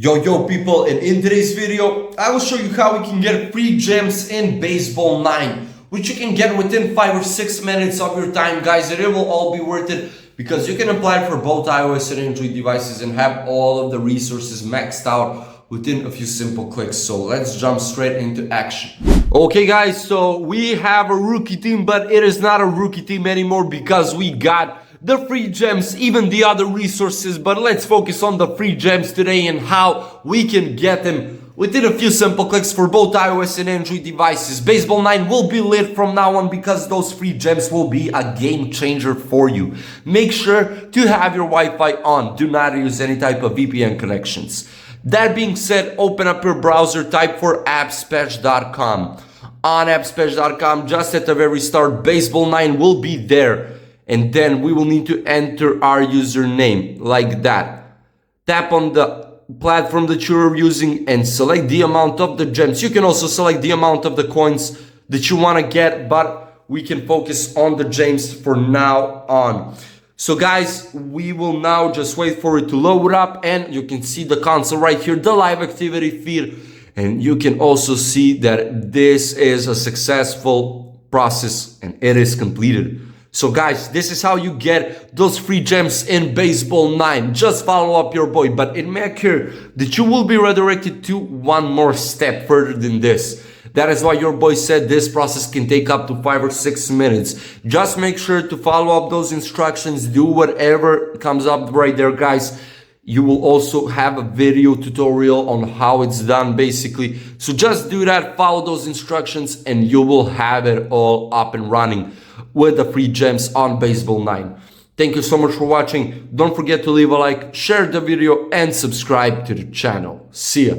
Yo people, and in today's video I will show you how we can get free gems in Baseball 9, which you can get within 5 or 6 minutes of your time, guys, and it will all be worth it because you can apply it for both iOS and Android devices and have all of the resources maxed out within a few simple clicks. So let's jump straight into action. Okay guys, so we have a rookie team, but it is not a rookie team anymore because we got the free gems, even the other resources, but let's focus on the free gems today and how we can get them within a few simple clicks for both iOS and Android devices. Baseball 9 will be lit from now on because those free gems will be a game changer for you. Make sure to have your Wi-Fi on. Do not use any type of VPN connections. That being said, open up your browser, type for appspatch.com. On appspatch.com, just at the very start, Baseball 9 will be there. And then we will need to enter our username like that. Tap on the platform that you're using and select the amount of the gems. You can also select the amount of the coins that you want to get, but we can focus on the gems for now on. So guys, we will now just wait for it to load up, and you can see the console right here, the live activity feed, and you can also see that this is a successful process and it is completed. So guys, this is how you get those free gems in Baseball 9. Just follow up your boy, but it may occur that you will be redirected to one more step further than this. That is why your boy said this process can take up to 5 or 6 minutes. Just make sure to follow up those instructions, do whatever comes up right there, guys. You will also have a video tutorial on how it's done basically. So just do that, follow those instructions, and you will have it all up and running with the free gems on Baseball 9. Thank you so much for watching. Don't forget to leave a like, share the video, and subscribe to the channel. See ya.